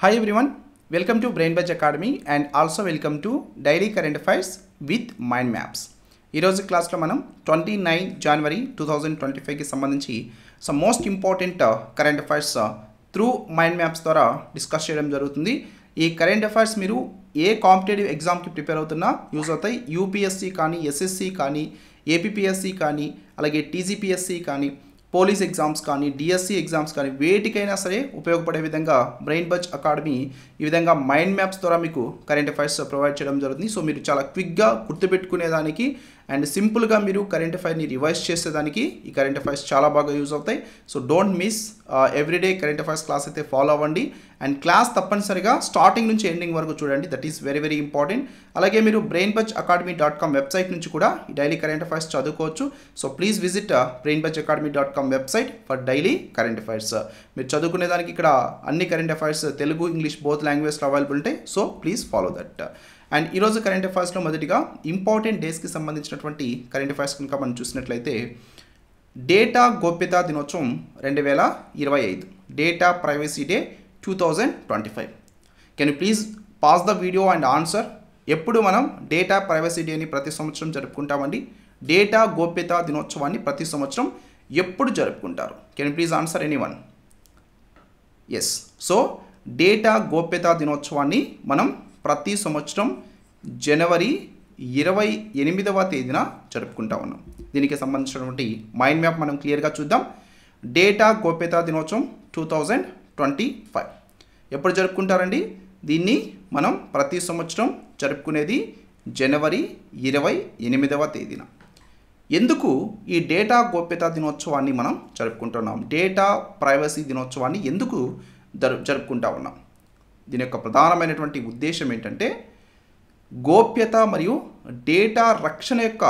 Hi everyone, welcome to BrainBudge Academy and also welcome to Daily Current Affairs with Mind Maps. ఈరోజు క్లాస్లో మనం 29 జనవరి 2025కి సంబంధించి some most important current affairs through mind maps ద్వారా discuss చేయడం జరుగుతుంది. ఈ current affairs మీరు ఏ కాంపిటేటివ్ ఎగ్జామ్కి ప్రిపేర్ అవుతున్నా యూజ్ అవుతాయి. యూపీఎస్సీ కానీ, ఎస్ఎస్సి కానీ, ఏపీపీఎస్సీ కానీ, అలాగే టీజీపీఎస్సీ కానీ, పోలీస్ ఎగ్జామ్స్ కానీ, డిఎస్సి ఎగ్జామ్స్ కానీ వేటికైనా సరే ఉపయోగపడే విధంగా బ్రెయిన్ బజ్ అకాడమీ ఈ విధంగా మైండ్ మ్యాప్స్ ద్వారా మీకు కరెంట్ అఫైర్స్ ప్రొవైడ్ చేయడం జరుగుతుంది. సో మీరు చాలా క్విక్గా గుర్తుపెట్టుకునేదానికి అండ్ సింపుల్గా మీరు కరెంట్ అఫైర్ని రివైజ్ చేసేదానికి ఈ కరెంట్ అఫైర్స్ చాలా బాగా యూజ్ అవుతాయి. So don't miss everyday current affairs class అయితే ఫాలో అవ్వండి అండ్ క్లాస్ తప్పనిసరిగా స్టార్టింగ్ నుంచి ఎండింగ్ వరకు చూడండి. That is very very important. అలాగే మీరు brainbudgeacademy.com వెబ్సైట్ నుంచి కూడా ఈ డైలీ కరెంట్ అఫైర్స్ చదువుకోవచ్చు. So please visit brainbudgeacademy.com website for daily current affairs. మీరు చదువుకునే దానికి ఇక్కడ అన్ని current affairs Telugu, English both లాంగ్వేజ్లో అవైలబుల్ ఉంటాయి. So please follow that. And ఈరోజు కరెంట్ అఫైర్స్లో మొదటిగా ఇంపార్టెంట్ డేస్కి సంబంధించినటువంటి కరెంట్ అఫైర్స్ కనుక మనం చూసినట్లయితే డేటా గోప్యతా దినోత్సవం 2025, data privacy day 2025. Can you please pause the video and answer. ఎప్పుడు మనం డేటా ప్రైవసీ డేని ప్రతి సంవత్సరం జరుపుకుంటామండి. డేటా గోప్యతా దినోత్సవాన్ని ప్రతి సంవత్సరం ఎప్పుడు జరుపుకుంటారు? Can you please answer anyone? Yes, so data గోప్యతా దినోత్సవాన్ని మనం ప్రతి సంవత్సరం జనవరి 28వ తేదీన జరుపుకుంటా ఉన్నాం. దీనికి సంబంధించినటువంటి మైండ్ మ్యాప్ మనం క్లియర్గా చూద్దాం. డేటా గోప్యతా దినోత్సవం 2025 ఎప్పుడు జరుపుకుంటారండి? దీన్ని మనం ప్రతి సంవత్సరం జరుపుకునేది జనవరి 28వ తేదీన. ఎందుకు ఈ డేటా గోప్యతా దినోత్సవాన్ని మనం జరుపుకుంటున్నాం? డేటా ప్రైవసీ దినోత్సవాన్ని ఎందుకు జరుపుకుంటా ఉన్నాం? దీని యొక్క ప్రధానమైనటువంటి ఉద్దేశం ఏంటంటే గోప్యత మరియు డేటా రక్షణ యొక్క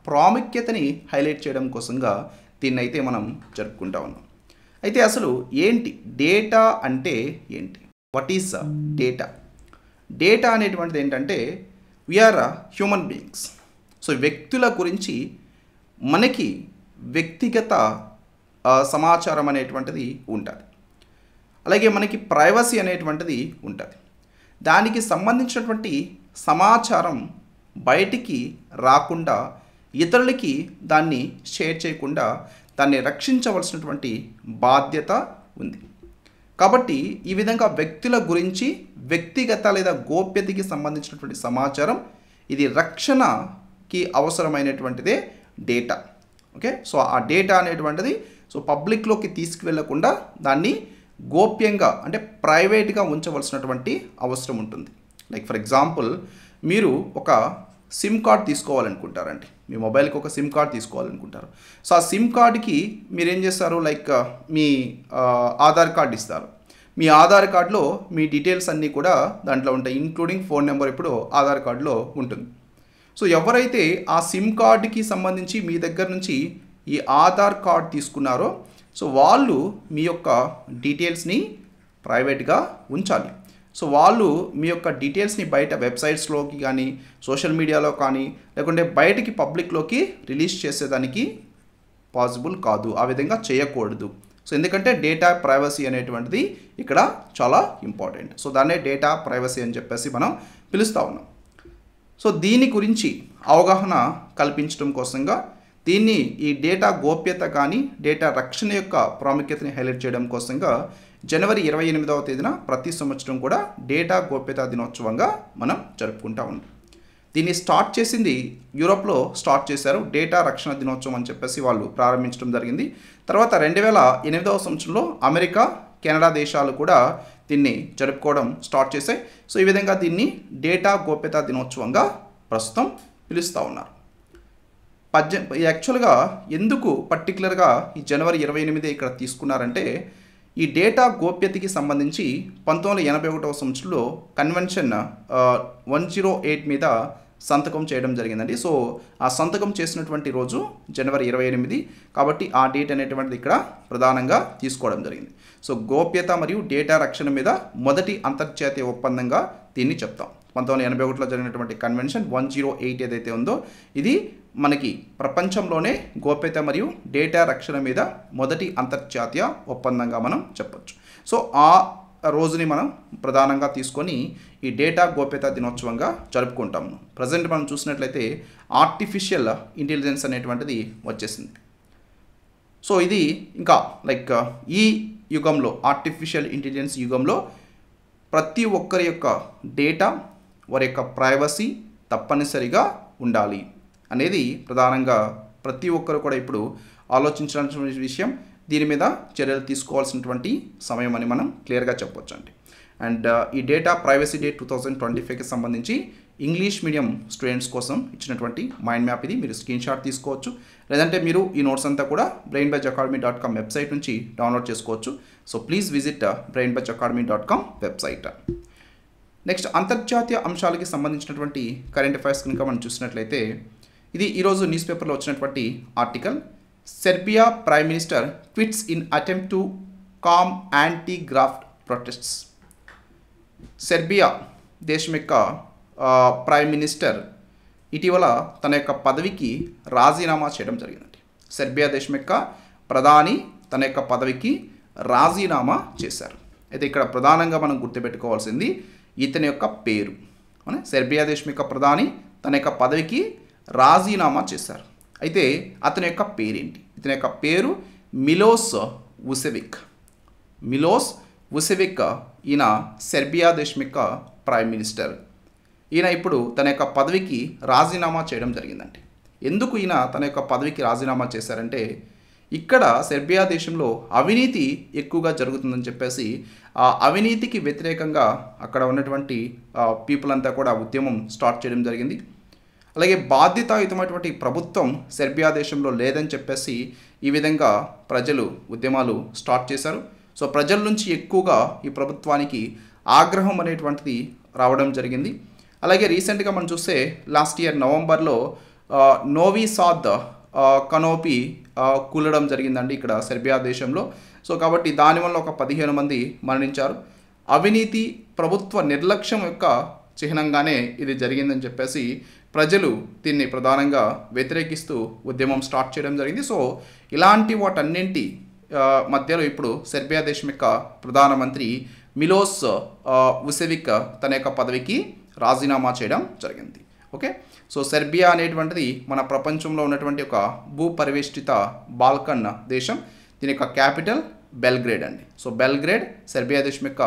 ప్రాముఖ్యతని హైలైట్ చేయడం కోసంగా దీన్ని అయితే మనం జరుపుకుంటా ఉన్నాం. అయితే అసలు ఏంటి డేటా అంటే ఏంటి? What is data? డేటా అనేటువంటిది ఏంటంటే వీఆర్ హ్యూమన్ బీయింగ్స్. సో వ్యక్తుల గురించి మనకి వ్యక్తిగత సమాచారం అనేటువంటిది ఉంటుంది. అలాగే మనకి ప్రైవసీ అనేటువంటిది ఉంటుంది. దానికి సంబంధించినటువంటి సమాచారం బయటికి రాకుండా, ఇతరులకి దాన్ని షేర్ చేయకుండా దాన్ని రక్షించవలసినటువంటి బాధ్యత ఉంది. కాబట్టి ఈ విధంగా వ్యక్తుల గురించి వ్యక్తిగత లేదా గోప్యతకి సంబంధించినటువంటి సమాచారం ఇది రక్షణకి అవసరమైనటువంటిదే డేటా. ఓకే, సో ఆ డేటా అనేటువంటిది సో పబ్లిక్లోకి తీసుకువెళ్ళకుండా దాన్ని గోప్యంగా అంటే ప్రైవేట్గా ఉంచవలసినటువంటి అవసరం ఉంటుంది. లైక్ ఫర్ ఎగ్జాంపుల్ మీరు ఒక సిమ్ కార్డ్ తీసుకోవాలనుకుంటారండి. మీ మొబైల్కి ఒక సిమ్ కార్డ్ తీసుకోవాలనుకుంటారు. సో ఆ సిమ్ కార్డ్కి మీరు ఏం చేస్తారు? లైక్ మీ ఆధార్ కార్డ్ ఇస్తారు. మీ ఆధార్ కార్డులో మీ డీటెయిల్స్ అన్నీ కూడా దాంట్లో ఉంటాయి, ఇంక్లూడింగ్ ఫోన్ నెంబర్ ఇప్పుడు ఆధార్ కార్డులో ఉంటుంది. సో ఎవరైతే ఆ సిమ్ కార్డుకి సంబంధించి మీ దగ్గర నుంచి ఈ ఆధార్ కార్డ్ తీసుకున్నారో సో వాళ్ళు మీ యొక్క డీటెయిల్స్ని ప్రైవేట్గా ఉంచాలి. సో వాళ్ళు మీ యొక్క డీటెయిల్స్ని బయట వెబ్సైట్స్లోకి కానీ, సోషల్ మీడియాలో కానీ, లేకుంటే బయటికి పబ్లిక్లోకి రిలీజ్ చేసేదానికి పాసిబుల్ కాదు. ఆ విధంగా చేయకూడదు. సో ఎందుకంటే డేటా ప్రైవసీ అనేటువంటిది ఇక్కడ చాలా ఇంపార్టెంట్. సో దాన్నే డేటా ప్రైవసీ అని చెప్పేసి మనం పిలుస్తూ ఉన్నాం. సో దీని గురించి అవగాహన కల్పించడం కోసంగా దీన్ని ఈ డేటా గోప్యత కానీ డేటా రక్షణ యొక్క ప్రాముఖ్యతని హైలైట్ చేయడం కోసంగా జనవరి 28వ తేదీన ప్రతి సంవత్సరం కూడా డేటా గోప్యతా దినోత్సవంగా మనం జరుపుకుంటా ఉన్నాం. దీన్ని స్టార్ట్ చేసింది యూరోప్లో స్టార్ట్ చేశారు. డేటా రక్షణ దినోత్సవం అని చెప్పేసి వాళ్ళు ప్రారంభించడం జరిగింది. తర్వాత 2008వ సంవత్సరంలో అమెరికా, కెనడా దేశాలు కూడా దీన్ని జరుపుకోవడం స్టార్ట్ చేశాయి. సో ఈ విధంగా దీన్ని డేటా గోప్యతా దినోత్సవంగా ప్రస్తుతం పిలుస్తూ ఉన్నారు. యాక్చువల్గా ఎందుకు పర్టికులర్గా ఈ జనవరి 28 ఇక్కడ తీసుకున్నారంటే ఈ డేటా గోప్యతకి సంబంధించి 1981వ సంవత్సరంలో కన్వెన్షన్ 108 మీద సంతకం చేయడం జరిగిందండి. సో ఆ సంతకం చేసినటువంటి రోజు జనవరి 28. కాబట్టి ఆ డేట్ అనేటువంటిది ఇక్కడ ప్రధానంగా తీసుకోవడం జరిగింది. సో గోప్యత మరియు డేటా రక్షణ మీద మొదటి అంతర్జాతీయ ఒప్పందంగా దీన్ని చెప్తాం. 1981లో జరిగినటువంటి కన్వెన్షన్ 108 ఏదైతే ఉందో ఇది మనకి ప్రపంచంలోనే గోప్యత మరియు డేటా రక్షణ మీద మొదటి అంతర్జాతీయ ఒప్పందంగా మనం చెప్పొచ్చు. సో ఆ రోజుని మనం ప్రధానంగా తీసుకొని ఈ డేటా గోప్యతా దినోత్సవంగా జరుపుకుంటాము. ప్రజెంట్ మనం చూసినట్లయితే ఆర్టిఫిషియల్ ఇంటెలిజెన్స్ అనేటువంటిది వచ్చేసింది. సో ఇది ఇంకా లైక్ ఈ యుగంలో ఆర్టిఫిషియల్ ఇంటెలిజెన్స్ యుగంలో ప్రతి ఒక్కరి యొక్క డేటా, వారి యొక్క ప్రైవసీ తప్పనిసరిగా ఉండాలి అనేది ప్రధానంగా ప్రతి ఒక్కరు కూడా ఇప్పుడు ఆలోచించాల్సిన విషయం. దీని మీద చర్యలు తీసుకోవాల్సినటువంటి సమయం అని మనం క్లియర్గా చెప్పొచ్చు అండి. అండ్ ఈ డేటా ప్రైవసీ డే 2025కి సంబంధించి ఇంగ్లీష్ మీడియం స్టూడెంట్స్ కోసం ఇచ్చినటువంటి మైండ్ మ్యాప్ ఇది. మీరు స్క్రీన్ షాట్ తీసుకోవచ్చు, లేదంటే మీరు ఈ నోట్స్ అంతా కూడా brainbudgeacademy.com వెబ్సైట్ నుంచి డౌన్లోడ్ చేసుకోవచ్చు. So please visit brainbudgeacademy.com website. Next అంతర్జాతీయ అంశాలకి సంబంధించినటువంటి కరెంట్ అఫైర్స్ కనుక మనం చూసినట్లయితే ఇది ఈరోజు న్యూస్ పేపర్లో వచ్చినటువంటి article. Serbia prime minister quits in attempt to calm anti graft protests. Serbia దేశం యొక్క ప్రైమ్ మినిస్టర్ ఇటీవల తన యొక్క పదవికి రాజీనామా చేయడం జరిగిందండి. సెర్బియా దేశం యొక్క ప్రధాని తన యొక్క పదవికి రాజీనామా చేశారు. అయితే ఇక్కడ ప్రధానంగా మనం గుర్తుపెట్టుకోవాల్సింది ఇతని యొక్క పేరు. సెర్బియా దేశం యొక్క ప్రధాని తన యొక్క పదవికి రాజీనామా చేశారు. అయితే అతని యొక్క పేరేంటి? ఇతని యొక్క పేరు మిలోస్ వుసెవిక్. మిలోస్ వుసెవిక్ ఈయన సెర్బియా దేశం యొక్క ప్రైమ్ మినిస్టర్. ఈయన ఇప్పుడు తన యొక్క పదవికి రాజీనామా చేయడం జరిగిందండి. ఎందుకు ఈయన తన యొక్క పదవికి రాజీనామా చేశారంటే ఇక్కడ సెర్బియా దేశంలో అవినీతి ఎక్కువగా జరుగుతుందని చెప్పేసి ఆ అవినీతికి వ్యతిరేకంగా అక్కడ ఉన్నటువంటి పీపుల్ అంతా కూడా ఉద్యమం స్టార్ట్ చేయడం జరిగింది. అలాగే బాధ్యతాయుతమైనటువంటి ప్రభుత్వం సెర్బియా దేశంలో లేదని చెప్పేసి ఈ విధంగా ప్రజలు ఉద్యమాలు స్టార్ట్ చేశారు. సో ప్రజల నుంచి ఎక్కువగా ఈ ప్రభుత్వానికి ఆగ్రహం అనేటువంటిది రావడం జరిగింది. అలాగే రీసెంట్గా మనం చూస్తే లాస్ట్ ఇయర్ నవంబర్లో నోవి సాద్ కనోపి కూలడం జరిగిందండి ఇక్కడ సెర్బియా దేశంలో. సో కాబట్టి దానివల్ల ఒక 15 మంది మరణించారు. అవినీతి, ప్రభుత్వ నిర్లక్ష్యం యొక్క చిహ్నంగానే ఇది జరిగిందని చెప్పేసి ప్రజలు దీన్ని ప్రధానంగా వ్యతిరేకిస్తూ ఉద్యమం స్టార్ట్ చేయడం జరిగింది. సో ఇలాంటి వాటన్నింటి మధ్యలో ఇప్పుడు సెర్బియా దేశం యొక్క ప్రధానమంత్రి మిలోస్ వుసెవిక్ తన యొక్క పదవికి రాజీనామా చేయడం జరిగింది. ఓకే, సో సెర్బియా అనేటువంటిది మన ప్రపంచంలో ఉన్నటువంటి ఒక భూపరివేష్టిత బాల్కన్ దేశం. దీని యొక్క క్యాపిటల్ బెల్గ్రేడ్ అండి. సో బెల్గ్రేడ్ సెర్బియా దేశం యొక్క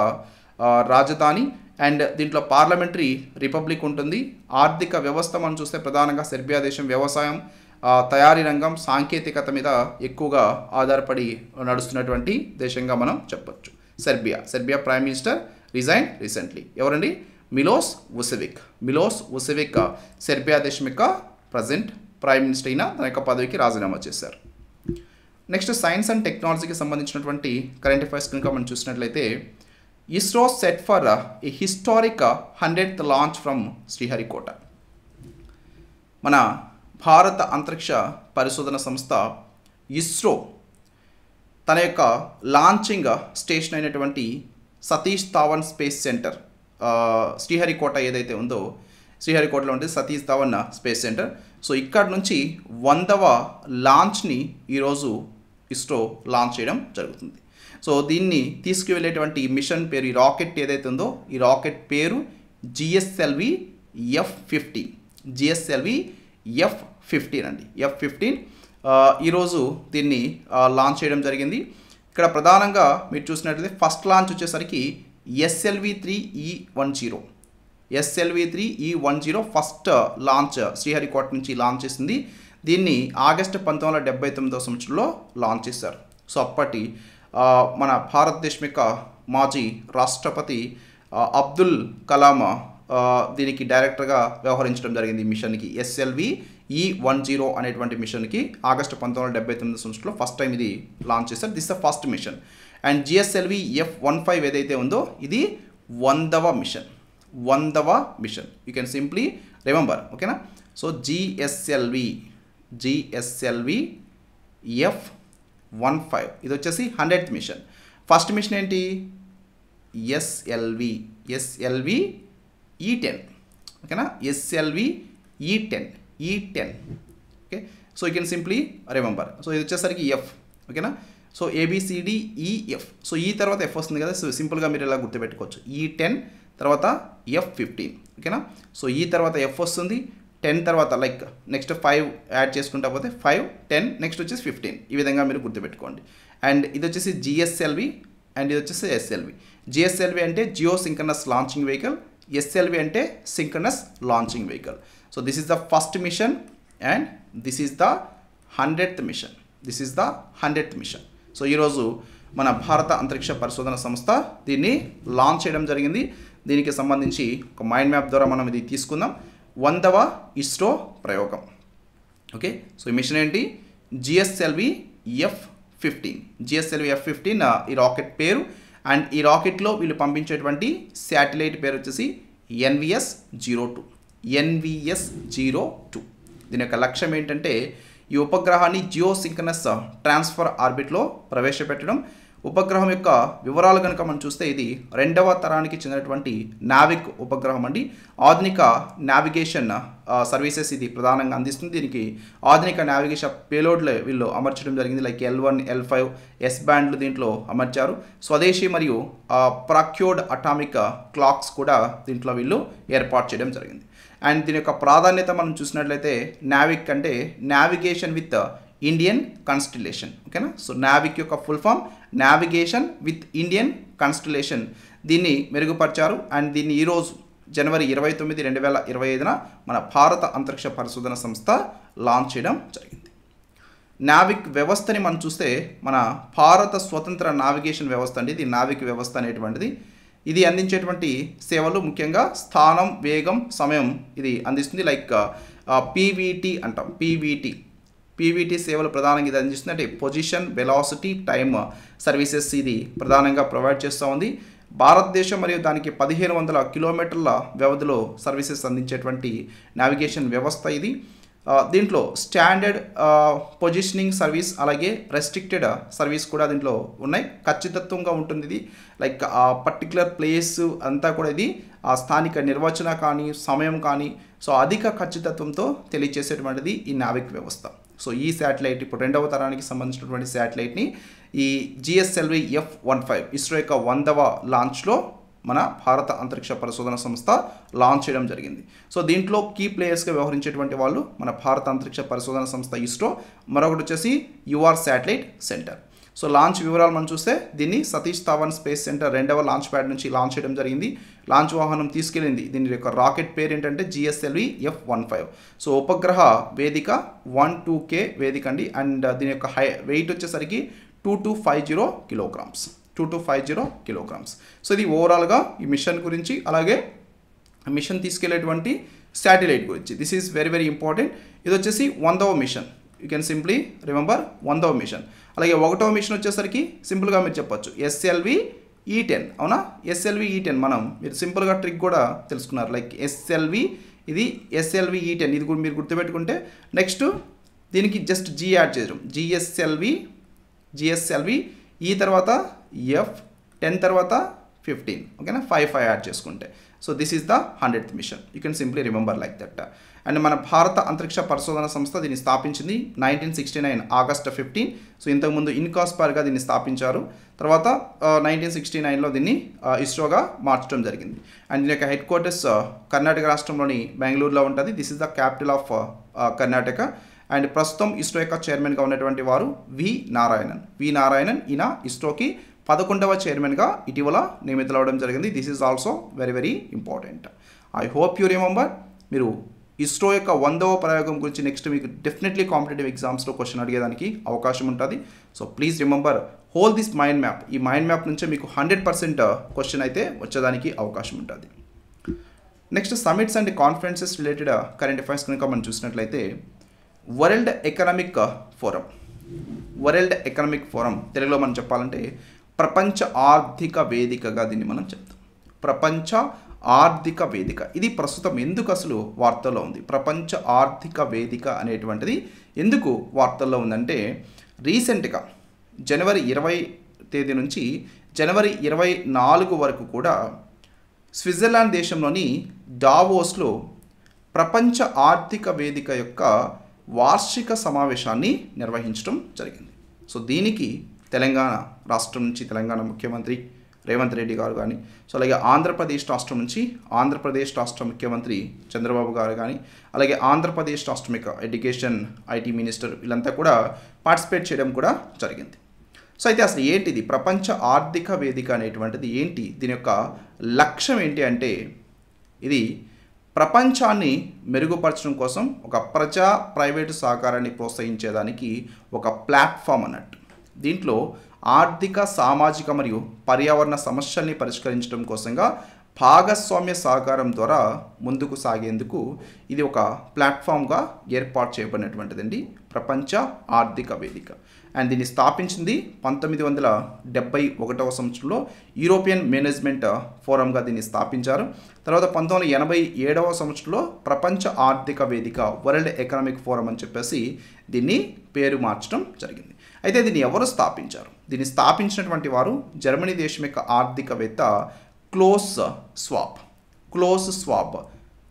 రాజధాని. అండ్ దీంట్లో పార్లమెంటరీ రిపబ్లిక్ ఉంటుంది. ఆర్థిక వ్యవస్థ మనం చూస్తే ప్రధానంగా సెర్బియా దేశం వ్యవసాయం, తయారీ రంగం, సాంకేతికత మీద ఎక్కువగా ఆధారపడి నడుస్తున్నటువంటి దేశంగా మనం చెప్పొచ్చు. Serbia prime minister resign recently. ఎవరండి? మిలోస్ వుసెవిక్. మిలోస్ వుసెవిక్ సెర్బియా దేశం యొక్క ప్రజెంట్ ప్రైమ్ మినిస్టర్ అయిన తన యొక్క పదవికి రాజీనామా చేశారు. నెక్స్ట్ సైన్స్ అండ్ టెక్నాలజీకి సంబంధించినటువంటి కరెంట్ అఫైర్స్ కనుక మనం చూసినట్లయితే ISRO set for a historic 100th launch from Sriharikota. మన భారత అంతరిక్ష పరిశోధన సంస్థ ఇస్రో తన యొక్క లాంచింగ్ స్టేషన్ అయినటువంటి సతీష్ ధావన్ స్పేస్ సెంటర్ శ్రీహరికోట ఏదైతే ఉందో శ్రీహరికోటలో ఉంటుంది Satish Dhawan space centre. So ఇక్కడ నుంచి 100వ లాంచ్ని ఈరోజు ఇస్రో లాంచ్ చేయడం జరుగుతుంది. సో దీన్ని తీసుకువెళ్ళేటువంటి మిషన్ పేరు, ఈ రాకెట్ ఏదైతే ఉందో ఈ రాకెట్ పేరు జిఎస్ఎల్వి F-15. జిఎస్ఎల్వి F-15 అండి. F-15 ఈరోజు దీన్ని లాంచ్ చేయడం జరిగింది. ఇక్కడ ప్రధానంగా మీరు చూసినట్లయితే ఫస్ట్ లాంచ్ వచ్చేసరికి SLV-3E10. SLV-3E10 first launch Sriharikota నుంచి లాంచ్ చేసింది. దీన్ని ఆగస్టు 1979వ సంవత్సరంలో లాంచ్ చేశారు. సో అప్పటి మన భారతదేశం యొక్క మాజీ రాష్ట్రపతి అబ్దుల్ కలాం దీనికి డైరెక్టర్గా వ్యవహరించడం జరిగింది. ఈ మిషన్కి SLV-E10 అనేటువంటి మిషన్కి ఆగస్టు 1979 సంవత్సరంలో ఫస్ట్ టైం ఇది లాంచ్ చేశారు. This the first mission. And GSLV F-15 ఏదైతే ఉందో ఇది 100వ మిషన్. 100వ mission. You can simply remember. ఓకేనా? సో GSLV F-15 ఇది వచ్చేసి 100th మిషన్. ఫస్ట్ మిషన్ ఏంటి? SLV-E10. ఓకేనా? SLV-E10. Okay, so you can simply remember. So ఇది వచ్చేసరికి F. ఓకేనా? So ABCDEF. సో ఈ తర్వాత F వస్తుంది కదా. సో సింపుల్గా మీరు ఇలా గుర్తుపెట్టుకోవచ్చు. E10 తర్వాత F15. ఓకేనా. సో ఈ తర్వాత F వస్తుంది, 10 తర్వాత లైక్ నెక్స్ట్ 5 యాడ్ చేసుకుంటా పోతే 5, 10, నెక్స్ట్ వచ్చేసి 15. ఈ విధంగా మీరు గుర్తుపెట్టుకోండి. అండ్ ఇది వచ్చేసి GSLV అండ్ ఇది వచ్చేసి SLV. GSLV అంటే geo synchronous launching vehicle, SLV అంటే synchronous launching vehicle. So this is the first mission and this is the 100th mission. This is the 100th mission. So ఈరోజు మన భారత అంతరిక్ష పరిశోధన సంస్థ దీన్ని లాంచ్ చేయడం జరిగింది. దీనికి సంబంధించి ఒక మైండ్ మ్యాప్ ద్వారా మనం ఇది తీసుకుందాం. 100వ ఇస్రో ప్రయోగం. ఓకే. సో ఈ మిషన్ ఏంటి? GSLV F15. GSLV F15 ఈ రాకెట్ పేరు. అండ్ ఈ రాకెట్లో వీళ్ళు పంపించేటువంటి శాటిలైట్ పేరు వచ్చేసి NVS-02. NVS-02. దీని యొక్క లక్ష్యం ఏంటంటే ఈ ఉపగ్రహాన్ని జియో సింక్రనస్ ట్రాన్స్ఫర్ ఆర్బిట్లో ప్రవేశపెట్టడం. ఉపగ్రహం యొక్క వివరాలు కనుక మనం చూస్తే ఇది 2వ తరానికి చెందినటువంటి నావిక్ ఉపగ్రహం అండి. ఆధునిక నావిగేషన్ సర్వీసెస్ ఇది ప్రధానంగా అందిస్తుంది. దీనికి ఆధునిక నావిగేషన్ పేలోడ్లు వీళ్ళు అమర్చడం జరిగింది. లైక్ L1, L5, S బ్యాండ్లు దీంట్లో అమర్చారు. స్వదేశీ మరియు ప్రాక్యోడ్ అటామిక్ క్లాక్స్ కూడా దీంట్లో వీళ్ళు ఏర్పాటు చేయడం జరిగింది. అండ్ దీని యొక్క ప్రాధాన్యత మనం చూసినట్లయితే నావిక్ అంటే నావిగేషన్ విత్ ఇండియన్ కాన్స్టిలేషన్. ఓకేనా. సో నావిక్ యొక్క full form navigation with Indian constellation. దీన్ని మెరుగుపరిచారు. అండ్ దీన్ని ఈరోజు జనవరి 29, 2025న మన భారత అంతరిక్ష పరిశోధన సంస్థ లాంచ్ చేయడం జరిగింది. నావిక్ వ్యవస్థని మనం చూస్తే మన భారత స్వతంత్ర నావిగేషన్ వ్యవస్థ అండి. ఇది నావిక్ వ్యవస్థ అనేటువంటిది. ఇది అందించేటువంటి సేవలు ముఖ్యంగా స్థానం, వేగం, సమయం ఇది అందిస్తుంది. లైక్ PVT అంటాం. PVT సేవలు ప్రధానంగా ఇది అందిస్తుంది. అంటే పొజిషన్, వెలాసిటీ, టైమ్ సర్వీసెస్ ఇది ప్రధానంగా ప్రొవైడ్ చేస్తూ ఉంది. భారతదేశం మరియు దానికి 1500 కిలోమీటర్ల వ్యవధిలో సర్వీసెస్ అందించేటువంటి నావిగేషన్ వ్యవస్థ ఇది. దీంట్లో స్టాండర్డ్ పొజిషనింగ్ సర్వీస్ అలాగే రెస్ట్రిక్టెడ్ సర్వీస్ కూడా దీంట్లో ఉన్నాయి. ఖచ్చితత్వంగా ఉంటుంది ఇది. లైక్ ఆ పర్టికులర్ ప్లేస్ అంతా కూడా ఇది ఆ స్థానిక నిర్వచన కానీ సమయం కానీ సో అధిక ఖచ్చితత్వంతో తెలియజేసేటువంటిది ఈ నావిక్ వ్యవస్థ. సో ఈ శాటిలైట్ ఇప్పుడు 2వ తరానికి సంబంధించినటువంటి శాటిలైట్ని ఈ GSLV F15 ఇస్రో యొక్క 100వ లాంచ్లో మన భారత అంతరిక్ష పరిశోధన సంస్థ లాంచ్ చేయడం జరిగింది. సో దీంట్లో కీ ప్లేయర్స్గా వ్యవహరించేటువంటి వాళ్ళు మన భారత అంతరిక్ష పరిశోధన సంస్థ ఇస్రో, మరొకటి వచ్చేసి UR satellite centre. So launch వివరాలు మనం చూస్తే దీన్ని సతీష్ ధావన్ స్పేస్ సెంటర్ 2వ లాంచ్ ప్యాడ్ నుంచి లాంచ్ చేయడం జరిగింది. లాంచ్ వాహనం తీసుకెళ్ళింది. దీని యొక్క రాకెట్ పేరు ఏంటంటే GSLV F15. సో ఉపగ్రహ వేదిక 12K వేదిక అండి. అండ్ దీని యొక్క వెయిట్ వచ్చేసరికి 2250 కిలోగ్రామ్స్. 2250 కిలోగ్రామ్స్. సో ఇది ఓవరాల్గా ఈ మిషన్ గురించి అలాగే మిషన్ తీసుకెళ్లేటువంటి శాటిలైట్ గురించి. This is very very important. ఇది వచ్చేసి 100వ mission. You can simply remember 100వ మిషన్. అలాగే 1వ మిషన్ వచ్చేసరికి సింపుల్గా మీరు చెప్పొచ్చు SLV E10. అవునా. SLV E10 మీరు సింపుల్గా ట్రిక్ కూడా తెలుసుకున్నారు. లైక్ ఇది SLV E10 ఇది కూడా మీరు గుర్తుపెట్టుకుంటే నెక్స్ట్ దీనికి జస్ట్ G యాడ్ చేయడం. GSLV ఈ తర్వాత F10 తర్వాత 15. ఓకేనా. 5 యాడ్ చేసుకుంటే so this is the 100th mission. You can simply remember like that. And మన భారత అంతరిక్ష పరిశోధన సంస్థ దీన్ని స్థాపించింది 1969 ఆగస్ట్ 15. సో ఇంతకుముందు ఇన్కాస్పార్గా దీన్ని స్థాపించారు. తర్వాత 1969లో దీన్ని ఇస్రోగా మార్చడం జరిగింది. అండ్ దీని యొక్క హెడ్ క్వార్టర్స్ కర్ణాటక రాష్ట్రంలోని బెంగళూరులో ఉంటుంది. This is the capital of Karnataka. And ప్రస్తుతం ఇస్రో యొక్క చైర్మన్గా ఉన్నటువంటి వారు వి నారాయణన్. ఈయన ఇస్రోకి 11వ చైర్మన్గా ఇటీవల నియమితులవడం జరిగింది. This is also very very important. I hope you remember. మీరు ఇస్రో యొక్క 100వ ప్రయోగం గురించి నెక్స్ట్ మీకు డెఫినెట్లీ కాంపిటేటివ్ ఎగ్జామ్స్లో క్వశ్చన్ అడిగేదానికి అవకాశం ఉంటుంది. So please remember whole this mind map. ఈ మైండ్ మ్యాప్ నుంచే మీకు 100% క్వశ్చన్ అయితే వచ్చేదానికి అవకాశం ఉంటుంది. Next summits and conferences related current affairs కనుక మనం చూసినట్లయితే వరల్డ్ ఎకనామిక్ ఫోరం తెలుగులో మనం చెప్పాలంటే ప్రపంచ ఆర్థిక వేదికగా దీన్ని మనం చెప్తాం. ప్రపంచ ఆర్థిక వేదిక ఇది ప్రస్తుతం ఎందుకు అసలు వార్తల్లో ఉంది? ప్రపంచ ఆర్థిక వేదిక అనేటువంటిది ఎందుకు వార్తల్లో ఉందంటే రీసెంట్గా జనవరి 20 తేదీ నుంచి జనవరి 24 వరకు కూడా స్విట్జర్లాండ్ దేశంలోని డావోస్లో ప్రపంచ ఆర్థిక వేదిక యొక్క వార్షిక సమావేశాన్ని నిర్వహించడం జరిగింది. సో దీనికి తెలంగాణ రాష్ట్రం నుంచి తెలంగాణ ముఖ్యమంత్రి రేవంత్ రెడ్డి గారు కానీ, సో అలాగే ఆంధ్రప్రదేశ్ రాష్ట్రం నుంచి ఆంధ్రప్రదేశ్ రాష్ట్ర ముఖ్యమంత్రి చంద్రబాబు గారు కానీ, అలాగే ఆంధ్రప్రదేశ్ రాష్ట్రం యొక్క ఎడ్యుకేషన్ ఐటీ మినిస్టర్ వీళ్ళంతా కూడా పార్టిసిపేట్ చేయడం కూడా జరిగింది. సో అయితే అసలు ఏంటిది ప్రపంచ ఆర్థిక వేదిక అనేటువంటిది ఏంటి, దీని యొక్క లక్ష్యం ఏంటి అంటే ఇది ప్రపంచాన్ని మెరుగుపరచడం కోసం ఒక ప్రజా ప్రైవేటు సహకారాన్ని ప్రోత్సహించేదానికి ఒక ప్లాట్ఫామ్ అన్నట్టు. దీంట్లో ఆర్థిక సామాజిక మరియు పర్యావరణ సమస్యల్ని పరిష్కరించడం కోసంగా భాగస్వామ్య సహకారం ద్వారా ముందుకు సాగేందుకు ఇది ఒక ప్లాట్ఫామ్గా ఏర్పాటు చేయబడినటువంటిదండి ప్రపంచ ఆర్థిక వేదిక. అండ్ దీన్ని స్థాపించింది 1971వ సంవత్సరంలో యూరోపియన్ మేనేజ్మెంట్ ఫోరంగా దీన్ని స్థాపించారు. తర్వాత 1987వ సంవత్సరంలో ప్రపంచ ఆర్థిక వేదిక వరల్డ్ ఎకనామిక్ ఫోరం అని చెప్పేసి దీన్ని పేరు మార్చడం జరిగింది. అయితే దీన్ని ఎవరు స్థాపించారు? దీన్ని స్థాపించినటువంటి వారు జర్మనీ దేశం యొక్క ఆర్థికవేత్త close swab.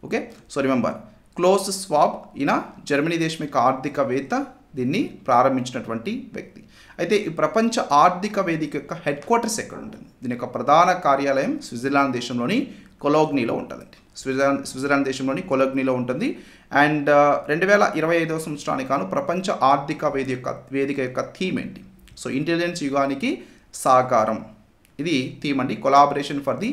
Okay, so remember close swab ఈయన జర్మనీ దేశం యొక్క ఆర్థికవేత్త, దీన్ని ప్రారంభించినటువంటి వ్యక్తి. అయితే ఈ ప్రపంచ ఆర్థిక వేదిక యొక్క హెడ్ క్వార్టర్స్ ఎక్కడ ఉంటుంది? దీని యొక్క ప్రధాన కార్యాలయం స్విట్జర్లాండ్ దేశంలోని కొలోగ్నీలో ఉంటుందండి. స్విట్జర్లాండ్ దేశంలోని కొలోగ్నీలో ఉంటుంది. అండ్ 2025వ సంవత్సరానికి గాను ప్రపంచ ఆర్థిక వేదిక యొక్క థీమ్ ఏంటి? సో ఇంటెలిజెన్స్ యుగానికి సహకారం, ఇది థీమ్ అండి. Collaboration for the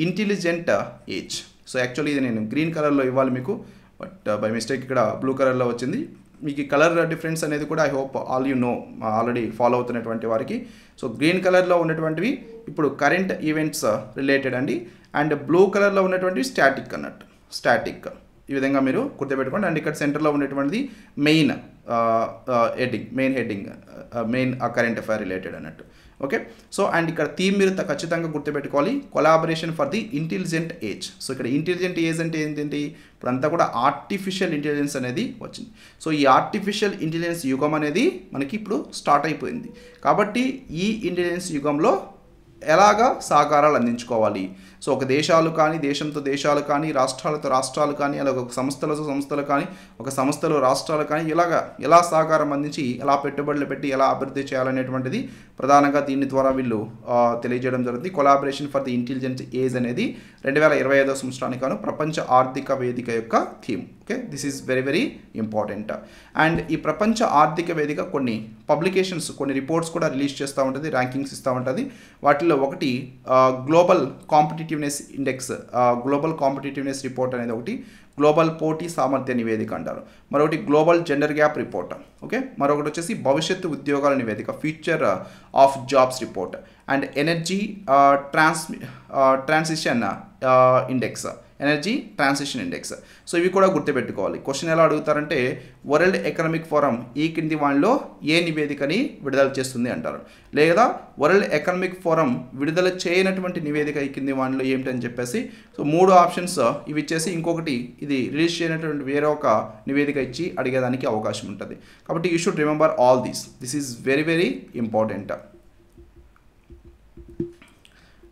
intelligent age. So actually ఇది నేను గ్రీన్ కలర్లో ఇవ్వాలి మీకు, బట్ బై మిస్టేక్ ఇక్కడ బ్లూ కలర్లో వచ్చింది. మీకు ఈ కలర్ డిఫరెన్స్ అనేది కూడా I hope all you know, already follow అవుతున్నటువంటి వారికి. సో గ్రీన్ కలర్లో ఉన్నటువంటివి ఇప్పుడు కరెంట్ ఈవెంట్స్ రిలేటెడ్ అండి, అండ్ బ్లూ కలర్లో ఉన్నటువంటివి స్టాటిక్ అన్నట్టు, స్టాటిక్. ఈ విధంగా మీరు గుర్తుపెట్టుకోండి. అండ్ ఇక్కడ సెంటర్లో ఉన్నటువంటిది main heading main current affair related అన్నట్టు. ఓకే, సో అండ్ ఇక్కడ థీమ్ మీరు ఖచ్చితంగా గుర్తుపెట్టుకోవాలి, collaboration for the intelligent age. So ఇక్కడ ఇంటెలిజెంట్ ఏజ్ అంటే ఏంటంటే ఇప్పుడు అంతా కూడా ఆర్టిఫిషియల్ ఇంటెలిజెన్స్ అనేది వచ్చింది. సో ఈ ఆర్టిఫిషియల్ ఇంటెలిజెన్స్ యుగం అనేది మనకి ఇప్పుడు స్టార్ట్ అయిపోయింది. కాబట్టి ఈ ఇంటెలిజెన్స్ యుగంలో ఎలాగా సహకారాలు అందించుకోవాలి? సో ఒక దేశాలు కానీ, దేశంతో దేశాలు కానీ, రాష్ట్రాలతో రాష్ట్రాలు కానీ, అలాగే ఒక సంస్థలు కానీ, ఒక సంస్థలు రాష్ట్రాలు కానీ ఎలా సహకారం అందించి ఎలా పెట్టుబడులు పెట్టి ఎలా అభివృద్ధి చేయాలనేటువంటిది ప్రధానంగా దీని ద్వారా వీళ్ళు తెలియజేయడం జరుగుతుంది. Collaboration for the intelligent age అనేది 2025వ సంవత్సరానికి గాను ప్రపంచ ఆర్థిక వేదిక యొక్క theme. Okay, this is very very important. And ఈ ప్రపంచ ఆర్థిక వేదిక కొన్ని పబ్లికేషన్స్, కొన్ని రిపోర్ట్స్ కూడా రిలీజ్ చేస్తూ ఉంటుంది, ర్యాంకింగ్స్ ఇస్తూ ఉంటుంది. వాటిలో ఒకటి global competitiveness index, global competitiveness report అనేది ఒకటి, గ్లోబల్ పోటీ సామర్థ్య నివేదిక అంటారు, మరొకటి global gender gap report. Okay, మరొకటి వచ్చేసి భవిష్యత్తు ఉద్యోగాల నివేదిక, future of jobs report, and energy transition index. So ఇవి కూడా గుర్తుపెట్టుకోవాలి. క్వశ్చన్ ఎలా అడుగుతారంటే వరల్డ్ ఎకనామిక్ ఫోరం ఈ కింది వాటిలో ఏ నివేదికని విడుదల చేస్తుంది అంటారు, లేదా వరల్డ్ ఎకనామిక్ ఫోరం విడుదల చేయనటువంటి నివేదిక ఈ కింది వాటిలో ఏమిటని చెప్పేసి. సో 3 ఆప్షన్స్ ఇవి ఇచ్చేసి ఇంకొకటి ఇది రిలీజ్ చేయనటువంటి వేరే ఒక నివేదిక ఇచ్చి అడిగేదానికి అవకాశం ఉంటుంది. కాబట్టి you should remember all this is very very important.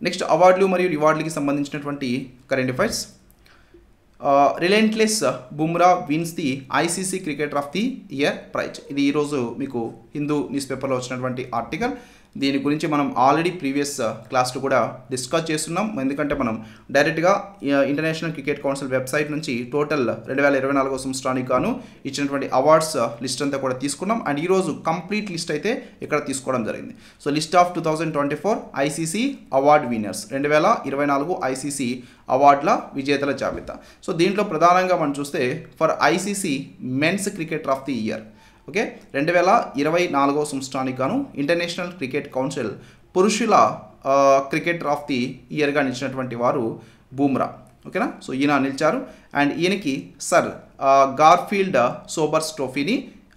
Next అవార్డులు మరియు రివార్డులకి సంబంధించినటువంటి current affairs. Relentless Bumrah wins the ICC cricketer of the year prize. ఇది ఈరోజు మీకు హిందూ న్యూస్ పేపర్లో వచ్చినటువంటి ఆర్టికల్. దీని గురించి మనం ఆల్రెడీ ప్రీవియస్ క్లాస్లో కూడా డిస్కస్ చేస్తున్నాం. ఎందుకంటే మనం డైరెక్ట్గా ఇంటర్నేషనల్ క్రికెట్ కౌన్సిల్ వెబ్సైట్ నుంచి టోటల్ 2024వ సంవత్సరానికి గాను ఇచ్చినటువంటి అవార్డ్స్ లిస్ట్ అంతా కూడా తీసుకున్నాం. అండ్ ఈరోజు కంప్లీట్ లిస్ట్ అయితే ఇక్కడ తీసుకోవడం జరిగింది. So list of 2024 ICC award winners, 2024 ICC అవార్డుల విజేతల జాబితా. సో దీంట్లో ప్రధానంగా మనం చూస్తే for ICC men's cricketer of the year, okay, 2024వ సంవత్సరానికి గాను ఇంటర్నేషనల్ క్రికెట్ కౌన్సిల్ పురుషుల క్రికెటర్ ఆఫ్ ది ఇయర్గా నిలిచినటువంటి వారు బూమ్రా. ఓకేనా, సో ఈయన నిలిచారు. అండ్ ఈయనకి సర్ గార్ఫీల్డ్ సోబర్స్ ట్రోఫీని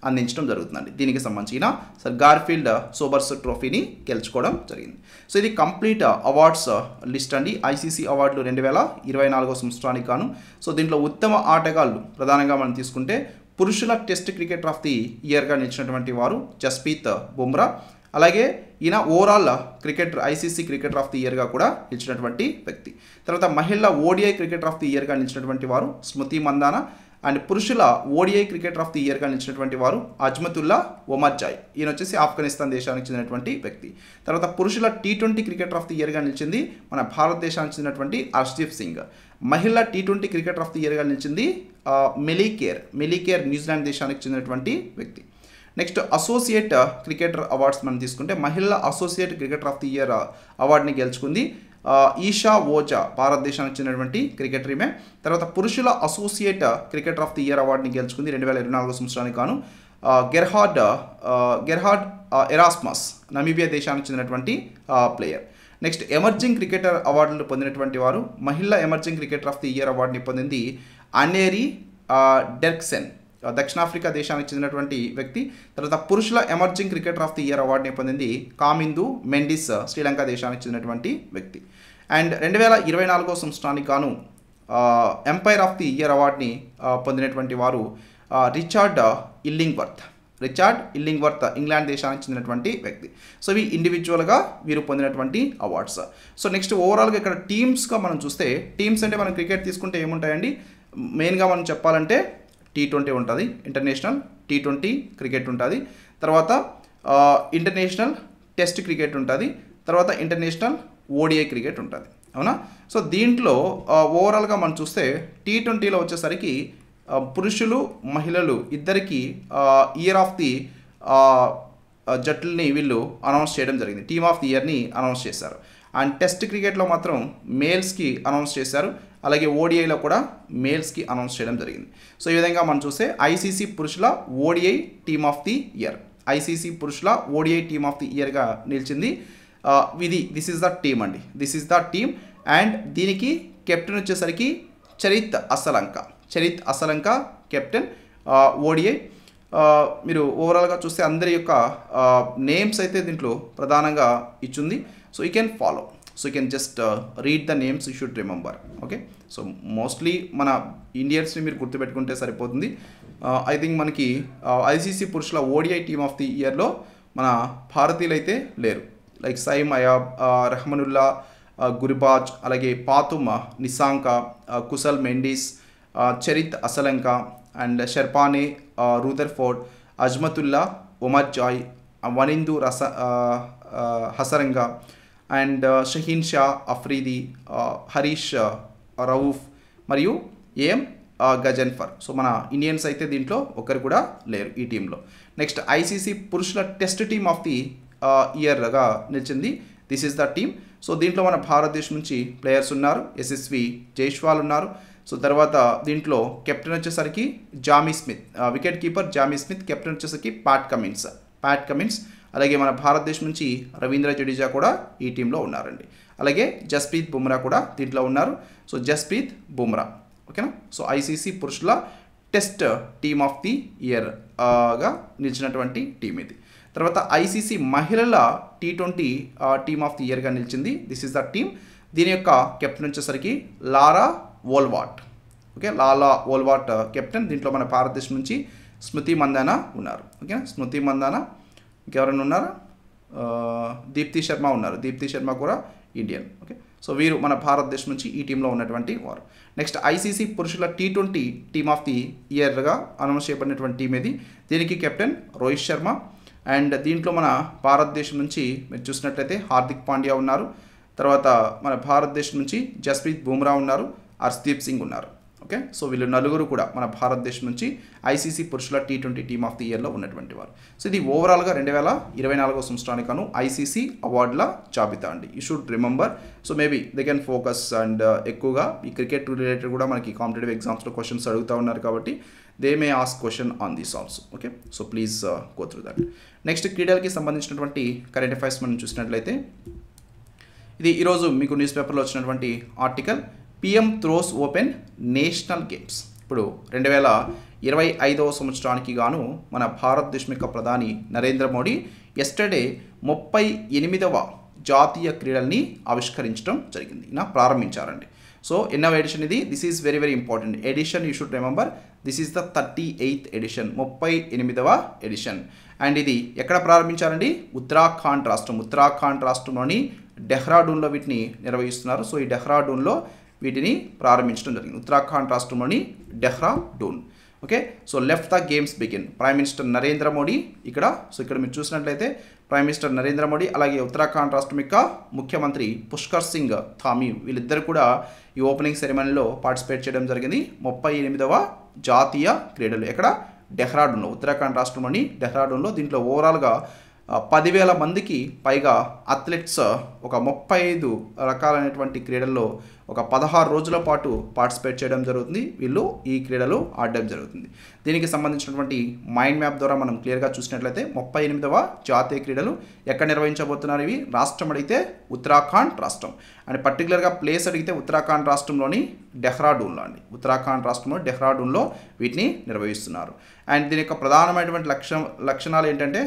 అందించడం జరుగుతుందండి. దీనికి సంబంధించిన సర్ గార్ఫీల్డ్ సోబర్స్ ట్రోఫీని గెలుచుకోవడం జరిగింది. సో ఇది కంప్లీట్ అవార్డ్స్ లిస్ట్ అండి, ఐసీసీ అవార్డులు 2024వ సంవత్సరానికి గాను. సో దీంట్లో ఉత్తమ ఆటగాళ్ళు ప్రధానంగా మనం తీసుకుంటే పురుషుల టెస్ట్ క్రికెటర్ ఆఫ్ ది ఇయర్గా నిలిచినటువంటి వారు జస్ప్రీత్ బుమ్రా. అలాగే ఈయన overall cricketer ICC cricketer of the ఇయర్గా కూడా నిలిచినటువంటి వ్యక్తి. తర్వాత మహిళా ఓడిఐ క్రికెటర్ ఆఫ్ ది ఇయర్గా నిలిచినటువంటి వారు స్మృతి మందాన. అండ్ పురుషుల ఓడిఐ క్రికెటర్ ఆఫ్ ది ఇయర్గా నిలిచినటువంటి వారు అజ్మతుల్లా ఒమర్జాయ్. ఈయన వచ్చేసి ఆఫ్ఘనిస్తాన్ దేశానికి చెందినటువంటి వ్యక్తి. తర్వాత పురుషుల T20 క్రికెటర్ ఆఫ్ ది ఇయర్గా నిలిచింది మన భారతదేశానికి చెందినటువంటి హర్షదీప్ సింగ్. మహిళా T20 క్రికెటర్ ఆఫ్ ది ఇయర్గా నిలిచింది మెలీకేర్ న్యూజిలాండ్ దేశానికి చెందినటువంటి వ్యక్తి. నెక్స్ట్ అసోసియేట్ క్రికెటర్ అవార్డ్స్ మనం తీసుకుంటే మహిళా associate cricketer of the year అవార్డుని గెలుచుకుంది ఈషా ఓజా, భారతదేశానికి చెందినటువంటి క్రికెటర్ ఈమె. తర్వాత పురుషుల associate cricketer of the year అవార్డుని గెలుచుకుంది 2024 సంవత్సరానికి గాను గెర్హార్డ్ ఎరాస్మస్, నమీబియా దేశానికి చెందినటువంటి ప్లేయర్. నెక్స్ట్ ఎమర్జింగ్ క్రికెటర్ అవార్డులు పొందినటువంటి వారు మహిళా emerging cricketer of the year అవార్డుని పొందింది అనేరి డెర్క్సెన్, దక్షిణాఫ్రికా దేశానికి చెందినటువంటి వ్యక్తి. తర్వాత పురుషుల emerging cricketer of the year అవార్డుని పొందింది కామిందు మెండిస్, శ్రీలంక దేశానికి చెందినటువంటి వ్యక్తి. అండ్ 2024 సంవత్సరానికి గాను ఎంపైర్ ఆఫ్ ది ఇయర్ అవార్డుని పొందినటువంటి వారు రిచార్డ్ ఇల్లింగ్వర్త్, ఇంగ్లాండ్ దేశానికి చెందినటువంటి వ్యక్తి. సో ఇవి ఇండివిజువల్గా వీరు పొందినటువంటి అవార్డ్స్. సో నెక్స్ట్ ఓవరాల్గా ఇక్కడ టీమ్స్గా మనం చూస్తే, టీమ్స్ అంటే మనం క్రికెట్ తీసుకుంటే ఏముంటాయండి, మెయిన్గా మనం చెప్పాలంటే T20 ఉంటుంది, ఇంటర్నేషనల్ T20 క్రికెట్ ఉంటుంది, తర్వాత ఇంటర్నేషనల్ టెస్ట్ క్రికెట్ ఉంటుంది, తర్వాత ఇంటర్నేషనల్ ఓడిఐ క్రికెట్ ఉంటుంది, అవునా. సో దీంట్లో ఓవరాల్గా మనం చూస్తే T20లో వచ్చేసరికి పురుషులు మహిళలు ఇద్దరికి ఇయర్ ఆఫ్ ది జట్లని వీళ్ళు అనౌన్స్ చేయడం జరిగింది, టీమ్ ఆఫ్ ది ఇయర్ని అనౌన్స్ చేశారు. అండ్ టెస్ట్ క్రికెట్లో మాత్రం మేల్స్కి అనౌన్స్ చేశారు, అలాగే ఓడిఐలో కూడా మేల్స్కి అనౌన్స్ చేయడం జరిగింది. సో ఈ విధంగా మనం చూస్తే ఐసీసీ పురుషుల ODI team of the year, ICC పురుషుల ఓడిఐ టీమ్ ఆఫ్ ది ఇయర్గా నిలిచింది. దిస్ ఈజ్ ద టీమ్ అండి, this is the team. And దీనికి కెప్టెన్ వచ్చేసరికి చరిత్ అసలంక కెప్టెన్ ఓడిఐ. మీరు ఓవరాల్గా చూస్తే అందరి యొక్క నేమ్స్ అయితే దీంట్లో ప్రధానంగా ఇచ్చింది. So you can follow, so you can just read the names, you should remember. Okay, so mostly మన ఇండియన్స్ని మీరు గుర్తుపెట్టుకుంటే సరిపోతుంది. ఐ థింక్ మనకి ఐసీసీ పురుషుల ఓడిఐ టీమ్ ఆఫ్ ది ఇయర్లో మన భారతీయులు అయితే లేరు, లైక్ సైమ్ అయాబ్, రెహమనుల్లా, గురిబాజ్, అలాగే Pathum Nissanka, Kusal Mendis, Charith Asalanka, and Sherfane Rutherford, Azmatullah Omarzai, Wanindu Hasaranga, and Shaheen Shah Afridi, Haris Rauf మరియు గజన్ఫర్. సో మన ఇండియన్స్ అయితే దీంట్లో ఒకరు కూడా లేరు ఈ టీంలో. నెక్స్ట్ ఐసీసీ పురుషుల టెస్ట్ టీమ్ ఆఫ్ ది ఇయర్గా నిలిచింది, this is the team. So దీంట్లో మన భారతదేశం నుంచి ప్లేయర్స్ ఉన్నారు, యశస్వి జైస్వాల్ ఉన్నారు. సో తర్వాత దీంట్లో కెప్టెన్ వచ్చేసరికి Jamie Smith, wicket keeper Jamie Smith, captain వచ్చేసరికి ప్యాట్ కమిన్స్. అలాగే మన భారతదేశం నుంచి రవీంద్ర జడేజా కూడా ఈ టీంలో ఉన్నారండి. అలాగే జస్ప్రీత్ బుమ్రా కూడా దీంట్లో ఉన్నారు. సో జస్ప్రీత్ బుమ్రా, ఓకేనా. సో ఐసీసీ పురుషుల టెస్ట్ టీమ్ ఆఫ్ ది ఇయర్గా నిలిచినటువంటి టీం ఇది. తర్వాత ఐసీసీ మహిళల T20 టీమ్ ఆఫ్ ది ఇయర్గా నిలిచింది, దిస్ ఈజ్ ద టీమ్. దీని యొక్క కెప్టెన్ వచ్చేసరికి లారా వోల్వాట్, ఓకే, వోల్వాట్ కెప్టెన్. దీంట్లో మన భారతదేశం నుంచి స్మృతి మందానా ఉన్నారు, ఓకే, స్మృతి మందానా. ఇంకెవరైనా ఉన్నారా, దీప్తి శర్మ కూడా ఇండియన్, ఓకే. సో వీరు మన భారతదేశం నుంచి ఈ టీంలో ఉన్నటువంటి వారు. నెక్స్ట్ ఐసీసీ పురుషుల T20 టీమ్ ఆఫ్ ది ఇయర్గా అనౌన్స్ చేయబడినటువంటి టీం ఇది. దీనికి కెప్టెన్ రోహిత్ శర్మ. అండ్ దీంట్లో మన భారతదేశం నుంచి మీరు చూసినట్లయితే హార్దిక్ పాండ్యా ఉన్నారు. తర్వాత మన భారతదేశం నుంచి జస్ప్రీత్ బుమ్రా ఉన్నారు, హర్షదీప్ సింగ్ ఉన్నారు, ఓకే. సో వీళ్ళు నలుగురు కూడా మన భారతదేశం నుంచి ఐసీసీ పురుషుల T20 టీమ్ ఆఫ్ ది ఇయర్లో ఉన్నటువంటి వారు. సో ఇది ఓవరాల్గా 2024 సంవత్సరానికి గాను ఐసీసీ అవార్డుల జాబితా అండి, you should remember. So maybe they can focus. And ఎక్కువగా ఈ క్రికెట్ రిలేటెడ్ కూడా మనకి కాంపిటేటివ్ ఎగ్జామ్స్లో క్వశ్చన్స్ అడుగుతూ ఉన్నారు కాబట్టి they may ask question on this also, okay. So please go through that. Next క్రీడలకి సంబంధించినటువంటి కరెంట్ అఫైర్స్ మనం చూసినట్లయితే, ఇది ఈరోజు మీకు న్యూస్ పేపర్లో వచ్చినటువంటి article, PM throws open national games. ఇప్పుడు 2025వ సంవత్సరానికి గాను మన భారతదేశం యొక్క ప్రధాని నరేంద్ర మోడీ ఎస్టర్డే 38వ జాతీయ క్రీడల్ని ఆవిష్కరించడం జరిగింది, ప్రారంభించారండి. సో ఎన్నవ ఎడిషన్ ఇది, this is very very important edition, you should remember. This is the 38th edition, 38వ ఎడిషన్. అండ్ ఇది ఎక్కడ ప్రారంభించారండి, ఉత్తరాఖండ్ రాష్ట్రంలోని డెహ్రాడూన్లో వీటిని నిర్వహిస్తున్నారు. సో ఈ డెహ్రాడూన్లో వీటిని ప్రారంభించడం జరిగింది. ఉత్తరాఖండ్ రాష్ట్రంలోని Dehradun. Okay, so left the games begin. Prime minister Narendra Modi ఇక్కడ. సో ఇక్కడ మీరు చూసినట్లయితే ప్రైమ్ మినిస్టర్ నరేంద్ర మోడీ అలాగే ఉత్తరాఖండ్ రాష్ట్రం యొక్క ముఖ్యమంత్రి పుష్కర్ సింగ్ ధామీ వీళ్ళిద్దరు కూడా ఈ ఓపెనింగ్ సెరమనీలో పార్టిసిపేట్ చేయడం జరిగింది. 38వ జాతీయ క్రీడలు ఎక్కడ? డెహ్రాడూన్లో, ఉత్తరాఖండ్ రాష్ట్రంలోని డెహ్రాడూన్లో. దీంట్లో ఓవరాల్గా 10,000 మందికి పైగా అథ్లెట్స్ ఒక 35 రకాలైనటువంటి క్రీడల్లో ఒక 16 రోజుల పాటు పార్టిసిపేట్ చేయడం జరుగుతుంది. వీళ్ళు ఈ క్రీడలు ఆడడం జరుగుతుంది. దీనికి సంబంధించినటువంటి మైండ్ మ్యాప్ ద్వారా మనం క్లియర్గా చూసినట్లయితే 38వ జాతీయ క్రీడలు ఎక్కడ నిర్వహించబోతున్నారు? ఇవి రాష్ట్రం అడిగితే ఉత్తరాఖండ్ రాష్ట్రం, అండ్ పర్టికులర్గా ప్లేస్ అడిగితే ఉత్తరాఖండ్ రాష్ట్రంలోని డెహ్రాడూన్లో అండి. ఉత్తరాఖండ్ రాష్ట్రంలో డెహ్రాడూన్లో వీటిని నిర్వహిస్తున్నారు. అండ్ దీని యొక్క ప్రధానమైనటువంటి లక్షణాలు ఏంటంటే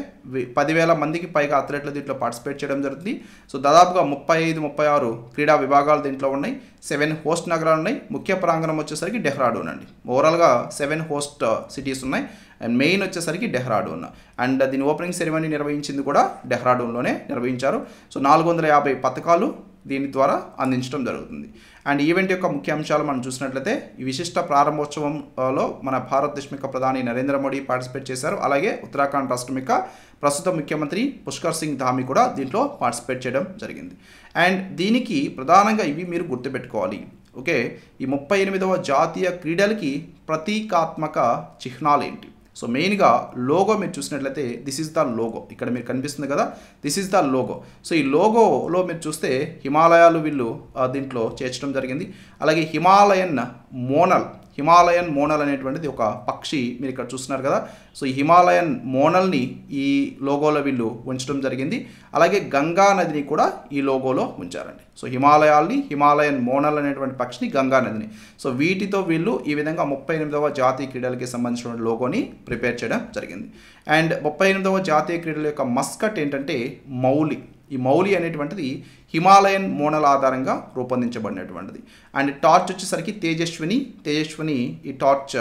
10,000 మందికి పైగా అథ్లెట్లు దీంట్లో పార్టిసిపేట్ చేయడం జరుగుతుంది. సో దాదాపుగా 35-36 క్రీడా విభాగాలు దీంట్లో ఉన్నాయి. 7 హోస్ట్ నగరాలు ఉన్నాయి. ముఖ్య ప్రాంగణం వచ్చేసరికి డెహ్రాడూన్ అండి. ఓవరాల్గా 7 హోస్ట్ సిటీస్ ఉన్నాయి. అండ్ మెయిన్ వచ్చేసరికి డెహ్రాడూన్. అండ్ దీని ఓపెనింగ్ సెరమనీ నిర్వహించింది కూడా డెహ్రాడూన్లోనే నిర్వహించారు. సో 450 పథకాలు దీని ద్వారా అందించడం జరుగుతుంది. అండ్ ఈవెంట్ యొక్క ముఖ్య అంశాలు మనం చూసినట్లయితే ఈ విశిష్ట ప్రారంభోత్సవంలో మన భారతదేశం యొక్క ప్రధాని నరేంద్ర మోడీ పార్టిసిపేట్ చేశారు. అలాగే ఉత్తరాఖండ్ రాష్ట్రం యొక్క ప్రస్తుత ముఖ్యమంత్రి పుష్కర్ సింగ్ ధామీ కూడా దీంట్లో పార్టిసిపేట్ చేయడం జరిగింది. అండ్ దీనికి ప్రధానంగా ఇవి మీరు గుర్తుపెట్టుకోవాలి. ఓకే, ఈ 38వ జాతీయ క్రీడలకి ప్రతీకాత్మక చిహ్నాలు ఏంటి? సో మెయిన్గా లోగో మీరు చూసినట్లయితే దిస్ ఈజ్ ద లోగో. ఇక్కడ మీరు కనిపిస్తుంది కదా, this is the logo. So ఈ లోగోలో మీరు చూస్తే హిమాలయాలు వీళ్ళు దీంట్లో చేర్చడం జరిగింది. అలాగే హిమాలయన్ మోనల్ అనేటువంటిది ఒక పక్షి మీరు ఇక్కడ చూస్తున్నారు కదా. సో ఈ హిమాలయన్ మోనల్ని ఈ లోగోలో వీళ్ళు ఉంచడం జరిగింది. అలాగే గంగా నదిని కూడా ఈ లోగోలో ఉంచారండి. సో హిమాలయన్ మోనల్ అనేటువంటి పక్షిని, గంగా నదిని. సో వీటితో వీళ్ళు ఈ విధంగా 38వ జాతీయ క్రీడలకి సంబంధించిన లోగోని ప్రిపేర్ చేయడం జరిగింది. అండ్ 38వ జాతీయ క్రీడల యొక్క మస్కట్ ఏంటంటే మౌలి. ఈ మౌలి అనేటువంటిది హిమాలయన్ మోనల్ ఆధారంగా రూపొందించబడినటువంటిది. అండ్ టార్చ్ వచ్చేసరికి తేజస్విని ఈ టార్చ్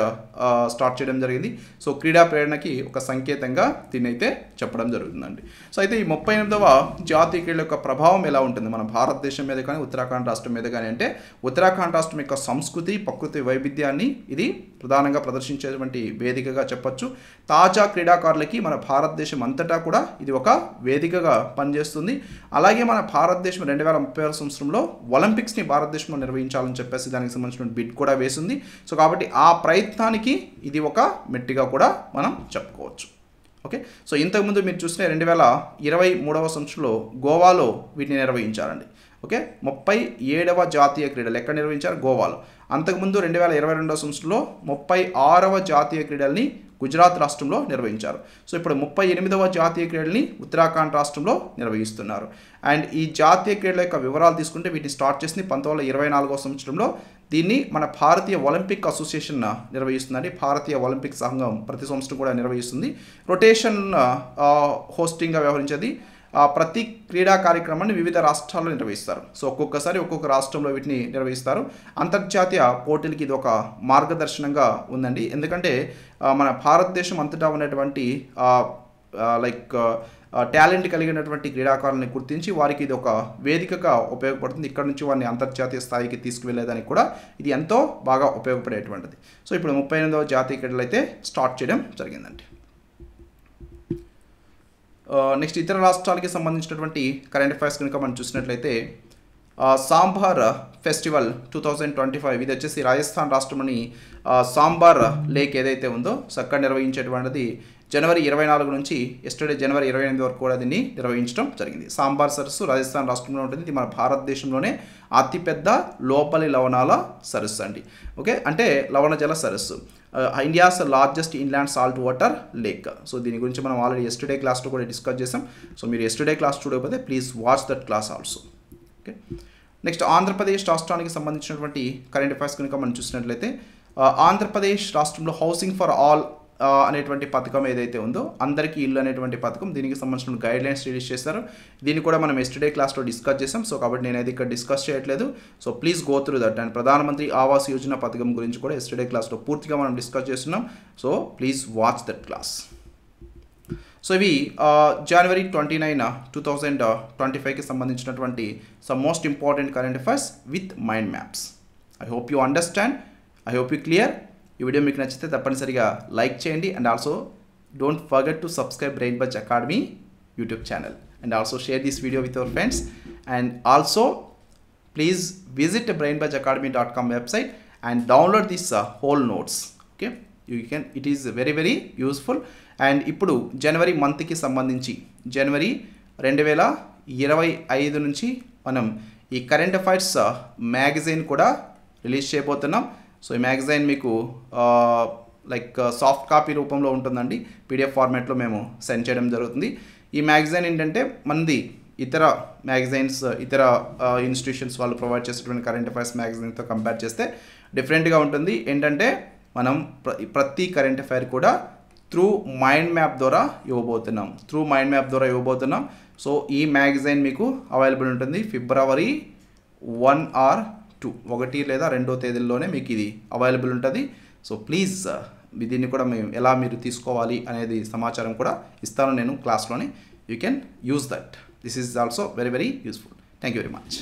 స్టార్ట్ చేయడం జరిగింది. సో క్రీడా ప్రేరణకి ఒక సంకేతంగా దీన్ని అయితే చెప్పడం జరుగుతుందండి. సో అయితే ఈ 38వ జాతీయ క్రీడల యొక్క ప్రభావం ఎలా ఉంటుంది మన భారతదేశం మీద కానీ ఉత్తరాఖండ్ రాష్ట్రం మీద కానీ అంటే, ఉత్తరాఖండ్ రాష్ట్రం యొక్క సంస్కృతి, ప్రకృతి వైవిధ్యాన్ని ఇది ప్రధానంగా ప్రదర్శించేటువంటి వేదికగా చెప్పొచ్చు. తాజా క్రీడాకారులకి మన భారతదేశం అంతటా కూడా ఇది ఒక వేదికగా పనిచేస్తుంది. అలాగే మన భారతదేశం 2036 సంవత్సరంలో ఒలింపిక్స్ని భారతదేశంలో నిర్వహించాలని చెప్పేసి దానికి సంబంధించిన బిడ్ కూడా వేసింది. సో కాబట్టి ఆ ప్రయత్నానికి ఇది ఒక మెట్టిగా కూడా మనం చెప్పుకోవచ్చు. ఓకే, సో ఇంతకుముందు మీరు చూసిన 2023వ సంవత్సరంలో గోవాలో వీటిని నిర్వహించారండి. ఓకే, 37వ జాతీయ క్రీడలు ఎక్కడ నిర్వహించారు? గోవాలో. అంతకుముందు 2022వ సంవత్సరంలో 36వ జాతీయ క్రీడల్ని గుజరాత్ రాష్ట్రంలో నిర్వహించారు. సో ఇప్పుడు 38వ జాతీయ క్రీడల్ని ఉత్తరాఖండ్ రాష్ట్రంలో నిర్వహిస్తున్నారు. అండ్ ఈ జాతీయ క్రీడల యొక్క వివరాలు తీసుకుంటే వీటిని స్టార్ట్ చేసింది 1924వ సంవత్సరంలో. దీన్ని మన భారతీయ ఒలింపిక్ అసోసియేషన్ నిర్వహిస్తుందండి. భారతీయ ఒలింపిక్ సంఘం ప్రతి సంవత్సరం కూడా నిర్వహిస్తుంది. రొటేషన్ హోస్టింగ్గా వ్యవహరించేది. ప్రతి క్రీడా కార్యక్రమాన్ని వివిధ రాష్ట్రాల్లో నిర్వహిస్తారు. సో ఒక్కొక్కసారి ఒక్కొక్క రాష్ట్రంలో వీటిని నిర్వహిస్తారు. అంతర్జాతీయ పోటీలకి ఇది ఒక మార్గదర్శనంగా ఉందండి. ఎందుకంటే మన భారతదేశం అంతటా ఉన్నటువంటి టాలెంట్ కలిగినటువంటి క్రీడాకారులను గుర్తించి వారికి ఇది ఒక వేదికగా ఉపయోగపడుతుంది. ఇక్కడ నుంచి వారిని అంతర్జాతీయ స్థాయికి తీసుకువెళ్ళేదానికి కూడా ఇది ఎంతో బాగా ఉపయోగపడేటువంటిది. సో ఇప్పుడు 38వ జాతీయ క్రీడలు అయితే స్టార్ట్ చేయడం జరిగిందండి. నెక్స్ట్ ఇతర రాష్ట్రాలకి సంబంధించినటువంటి కరెంట్ అఫైర్స్ కనుక మనం చూసినట్లయితే సాంబార్ ఫెస్టివల్ 2025 ఇది వచ్చేసి రాజస్థాన్ రాష్ట్రంలోని సాంబార్ లేక్ ఏదైతే ఉందో సో అక్కడ నిర్వహించేటువంటిది జనవరి 24 నుంచి ఎస్టర్డే జనవరి 28 వరకు కూడా దీన్ని నిర్వహించడం జరిగింది. సాంబార్ సరస్సు రాజస్థాన్ రాష్ట్రంలో ఉంటుంది. ఇది మన భారతదేశంలోనే అతిపెద్ద లోపలి లవణాల సరస్సు అండి. ఓకే, అంటే లవణ జల సరస్సు. India's largest inland salt water lake. So దీని గురించి మనం ఆల్రెడీ ఎస్టర్డే క్లాస్లో కూడా డిస్కస్ చేసాం. సో మీరు ఎస్టర్డే క్లాస్ చూడకపోతే please watch that class also. Okay, next Andhra Pradesh రాష్ట్రానికి సంబంధించినటువంటి కరెంట్ అఫైర్స్ కనుక మనం చూసినట్లయితే ఆంధ్రప్రదేశ్ రాష్ట్రంలో హౌసింగ్ ఫర్ ఆల్ అనేటువంటి పథకం ఏదైతే ఉందో అందరికీ ఇల్లు అనేటువంటి పథకం, దీనికి సంబంధించిన గైడ్లైన్స్ రిలీజ్ చేశారు. దీన్ని కూడా మనం ఎస్టర్డే క్లాస్లో డిస్కస్ చేసాం. సో కాబట్టి నేనైతే ఇక్కడ డిస్కస్ చేయట్లేదు. So please go through that. And ప్రధానమంత్రి ఆవాస్ యోజన పథకం గురించి కూడా ఎస్టర్డే క్లాస్లో పూర్తిగా మనం డిస్కస్ చేస్తున్నాం. So please watch that class. So ఇవి జనవరి 29, 2025కి సంబంధించినటువంటి some most important current affairs with mind maps. I hope you understand, I hope you clear. ఈ వీడియో మీకు నచ్చితే తప్పనిసరిగా లైక్ చేయండి and also don't forget to subscribe brain buzz academy YouTube channel and also share this video with your friends and also please visit brainbuzzacademy.com website and download this whole notes. Okay, you can, it is very useful. And ఇప్పుడు జనవరి మంత్కి సంబంధించి జనవరి 2025 నుంచి మనం ఈ current affairs magazine కూడా release చేయబోతున్నాం. So ఈ magazine మీకు లైక్ సాఫ్ట్ కాపీ రూపంలో ఉంటుందండి, పీడిఎఫ్ ఫార్మాట్లో మేము సెండ్ చేయడం జరుగుతుంది. ఈ మ్యాగజైన్ ఏంటంటే మనది ఇతర మ్యాగజైన్స్, ఇతర ఇన్స్టిట్యూషన్స్ వాళ్ళు ప్రొవైడ్ చేసేటువంటి కరెంట్ అఫైర్స్ మ్యాగజైన్తో కంపేర్ చేస్తే డిఫరెంట్గా ఉంటుంది. ఏంటంటే మనం ప్రతి కరెంట్ అఫైర్ కూడా త్రూ మైండ్ మ్యాప్ ద్వారా ఇవ్వబోతున్నాం. సో ఈ మ్యాగజైన్ మీకు అవైలబుల్ ఉంటుంది February 1 or 2 లేదా 2వ తేదీల్లోనే మీకు ఇది అవైలబుల్ ఉంటుంది. సో ప్లీజ్ దీన్ని కూడా ఎలా మీరు తీసుకోవాలి అనేది సమాచారం కూడా ఇస్తాను నేను క్లాస్లోనే. You can use that. This is also very useful. Thank you very much.